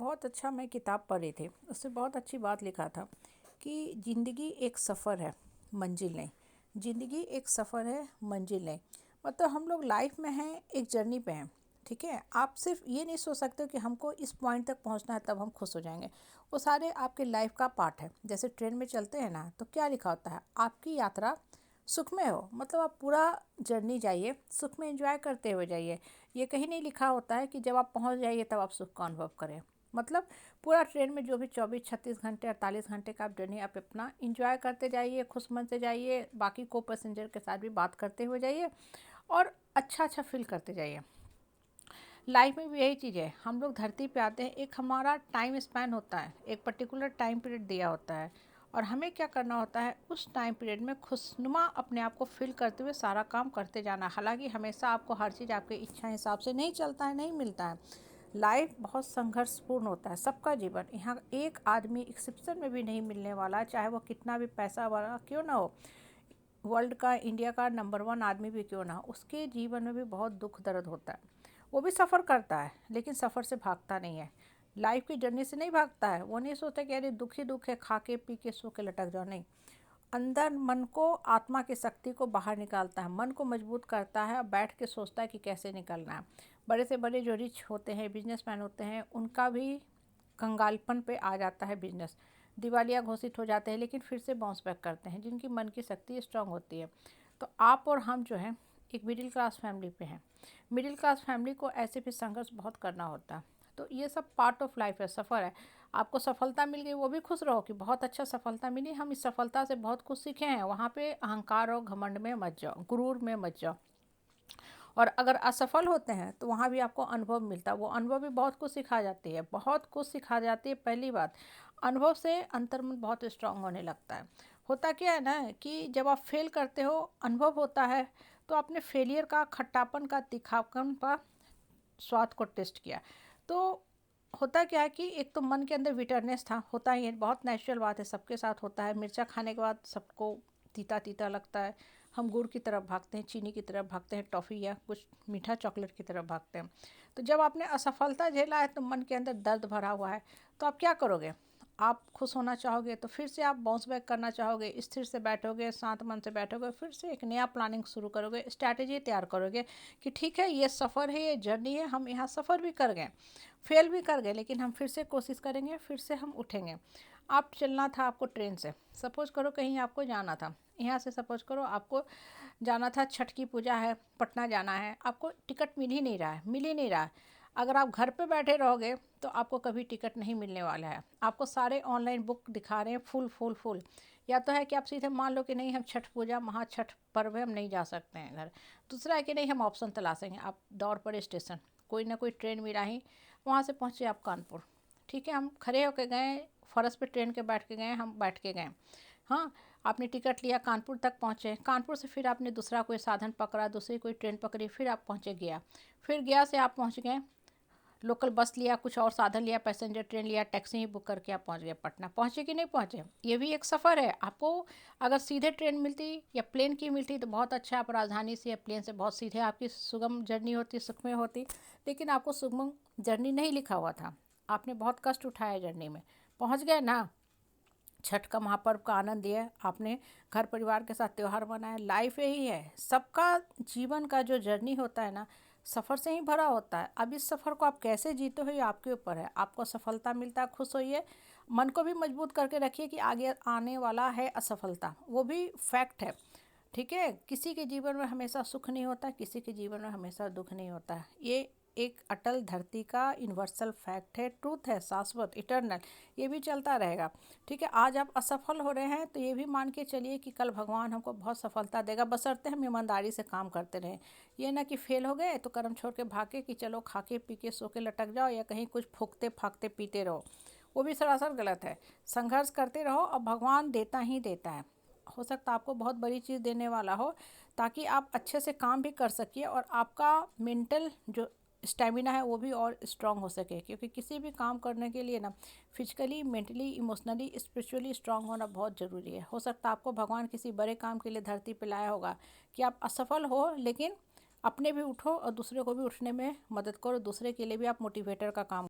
बहुत अच्छा मैं किताब पढ़ी थी। उससे बहुत अच्छी बात लिखा था कि ज़िंदगी एक सफ़र है, मंजिल नहीं। ज़िंदगी एक सफ़र है, मंजिल नहीं। मतलब हम लोग लाइफ में हैं, एक जर्नी पे हैं। ठीक है, आप सिर्फ ये नहीं सोच सकते हो कि हमको इस पॉइंट तक पहुंचना है तब हम खुश हो जाएंगे। वो सारे आपके लाइफ का पार्ट है। जैसे ट्रेन में चलते हैं ना, तो क्या लिखा होता है, आपकी यात्रा सुख में हो। मतलब आप पूरा जर्नी जाइए, सुख में एंजॉय करते हुए जाइए। ये कहीं नहीं लिखा होता है कि जब आप पहुंच जाइए तब आप सुख का अनुभव करें। मतलब पूरा ट्रेन में जो भी 24-36 घंटे 48 घंटे का आप जर्नी, आप अपना इंजॉय करते जाइए, खुश मन से जाइए, बाकी को पैसेंजर के साथ भी बात करते हुए जाइए और अच्छा अच्छा फील करते जाइए। लाइफ में भी यही चीज़ है। हम लोग धरती पे आते हैं, एक हमारा टाइम स्पैन होता है, एक पर्टिकुलर टाइम पीरियड दिया होता है और हमें क्या करना होता है, उस टाइम पीरियड में खुशनुमा अपने आप को फील करते हुए सारा काम करते जाना। हालांकि हमेशा आपको हर चीज़ आपके इच्छा हिसाब से नहीं चलता है, नहीं मिलता है। लाइफ बहुत संघर्षपूर्ण होता है, सबका जीवन। यहाँ एक आदमी एक्सेप्शन में भी नहीं मिलने वाला, चाहे वो कितना भी पैसा वाला क्यों ना हो, वर्ल्ड का, इंडिया का नंबर 1 आदमी भी क्यों ना हो, उसके जीवन में भी बहुत दुख दर्द होता है। वो भी सफ़र करता है, लेकिन सफ़र से भागता नहीं है। लाइफ की जर्नी से नहीं भागता है। वो नहीं सोचता कि अरे दुख ही दुख है, खा के पी के सो के लटक जाओ। नहीं, अंदर मन को, आत्मा की शक्ति को बाहर निकालता है, मन को मजबूत करता है और बैठ के सोचता है कि कैसे निकलना है। बड़े से बड़े जो रिच होते हैं, बिजनेसमैन होते हैं, उनका भी कंगालपन पे आ जाता है बिजनेस, दिवालिया घोषित हो जाते हैं, लेकिन फिर से बाउंस बैक करते हैं, जिनकी मन की शक्ति स्ट्रांग होती है। तो आप और हम जो हैं, एक मिडिल क्लास फैमिली पे हैं। मिडिल क्लास फैमिली को ऐसे भी संघर्ष बहुत करना होता है। तो ये सब पार्ट ऑफ लाइफ है, सफ़र है। आपको सफलता मिल गई, वो भी खुश रहो कि बहुत अच्छा सफलता मिली, हम इस सफलता से बहुत कुछ सीखे हैं। वहाँ पे अहंकार और घमंड में मत जाओ, गुरूर में मत जाओ। और अगर असफल होते हैं तो वहाँ भी आपको अनुभव मिलता है। वो अनुभव भी बहुत कुछ सिखा जाती है, बहुत कुछ सिखा जाती है। पहली बात, अनुभव से अंतर्मन बहुत स्ट्रांग होने लगता है। होता क्या है ना कि जब आप फेल करते हो, अनुभव होता है, तो आपने फेलियर का, खट्टापन का, तीखापन का स्वाद को टेस्ट किया। तो होता क्या है कि एक तो मन के अंदर बिटरनेस था, होता ही है, बहुत नेचुरल बात है, सबके साथ होता है। मिर्चा खाने के बाद सबको तीता तीता लगता है। हम गुड़ की तरफ भागते हैं, चीनी की तरफ भागते हैं, टॉफ़ी या कुछ मीठा चॉकलेट की तरफ भागते हैं। तो जब आपने असफलता झेला है तो मन के अंदर दर्द भरा हुआ है, तो आप क्या करोगे? आप खुश होना चाहोगे तो फिर से आप बाउंस बैक करना चाहोगे, स्थिर से बैठोगे, शांत मन से बैठोगे, फिर से एक नया प्लानिंग शुरू करोगे, स्ट्रैटेजी तैयार करोगे कि ठीक है, ये सफ़र है, ये जर्नी है, हम यहाँ सफ़र भी कर गए, फेल भी कर गए, लेकिन हम फिर से कोशिश करेंगे, फिर से हम उठेंगे। आप चलना था आपको ट्रेन से, सपोज करो कहीं आपको जाना था, यहाँ से सपोज करो आपको जाना था, छठ की पूजा है, पटना जाना है, आपको टिकट मिल ही नहीं रहा है, मिल ही नहीं रहा है। अगर आप घर पे बैठे रहोगे तो आपको कभी टिकट नहीं मिलने वाला है। आपको सारे ऑनलाइन बुक दिखा रहे हैं फुल फुल फुल। या तो है कि आप सीधे मान लो कि नहीं, हम छठ पूजा, महा छठ पर्व है, हम नहीं जा सकते हैं घर। दूसरा है कि नहीं, हम ऑप्शन तलाशेंगे। आप दौड़ पड़े स्टेशन, कोई ना कोई ट्रेन मिला ही, वहाँ से पहुँचे आप कानपुर। ठीक है, हम खड़े होके गए, फरस पे ट्रेन के बैठ के गए, हम बैठ के गए। हाँ, आपने टिकट लिया, कानपुर तक पहुँचे, कानपुर से फिर आपने दूसरा कोई साधन पकड़ा, दूसरी कोई ट्रेन पकड़ी, फिर आप पहुँचे गया। फिर गया से आप पहुँच गए, लोकल बस लिया, कुछ और साधन लिया, पैसेंजर ट्रेन लिया, टैक्सी ही बुक करके आप पहुंच गए पटना। पहुंचे कि नहीं पहुंचे, ये भी एक सफ़र है। आपको अगर सीधे ट्रेन मिलती या प्लेन की मिलती तो बहुत अच्छा, आप राजधानी से या प्लेन से बहुत सीधे आपकी सुगम जर्नी होती, सुखमय होती। लेकिन आपको सुगम जर्नी नहीं लिखा हुआ था, आपने बहुत कष्ट उठाया जर्नी में, पहुँच गए ना, छठ का महापर्व का आनंद लिया आपने, घर परिवार के साथ त्यौहार मनाया। लाइफ यही है, सबका जीवन का जो जर्नी होता है ना, सफ़र से ही भरा होता है। अब इस सफ़र को आप कैसे जीते हो ये आपके ऊपर है। आपको सफलता मिलता है, खुश होइए, मन को भी मजबूत करके रखिए कि आगे आने वाला है असफलता, वो भी फैक्ट है। ठीक है, किसी के जीवन में हमेशा सुख नहीं होता, किसी के जीवन में हमेशा दुख नहीं होता। ये एक अटल धरती का यूनिवर्सल फैक्ट है, ट्रूथ है, शाश्वत, इटर्नल। ये भी चलता रहेगा। ठीक है, आज आप असफल हो रहे हैं तो ये भी मान के चलिए कि कल भगवान हमको बहुत सफलता देगा, बशर्ते हम ईमानदारी से काम करते रहें। ये ना कि फेल हो गए तो कर्म छोड़ के भागे कि चलो खा के पी के सो के लटक जाओ, या कहीं कुछ फूकते फाकते पीते रहो, वो भी सरासर गलत है। संघर्ष करते रहो और भगवान देता ही देता है। हो सकता है आपको बहुत बड़ी चीज़ देने वाला हो, ताकि आप अच्छे से काम भी कर सकिए और आपका मेंटल जो स्टेमिना है वो भी और स्ट्रांग हो सके। क्योंकि किसी भी काम करने के लिए ना, physically, mentally, emotionally, spiritually strong होना बहुत ज़रूरी है। हो सकता है आपको भगवान किसी बड़े काम के लिए धरती पे लाया होगा कि आप असफल हो, लेकिन अपने भी उठो और दूसरे को भी उठने में मदद करो, दूसरे के लिए भी आप मोटिवेटर का काम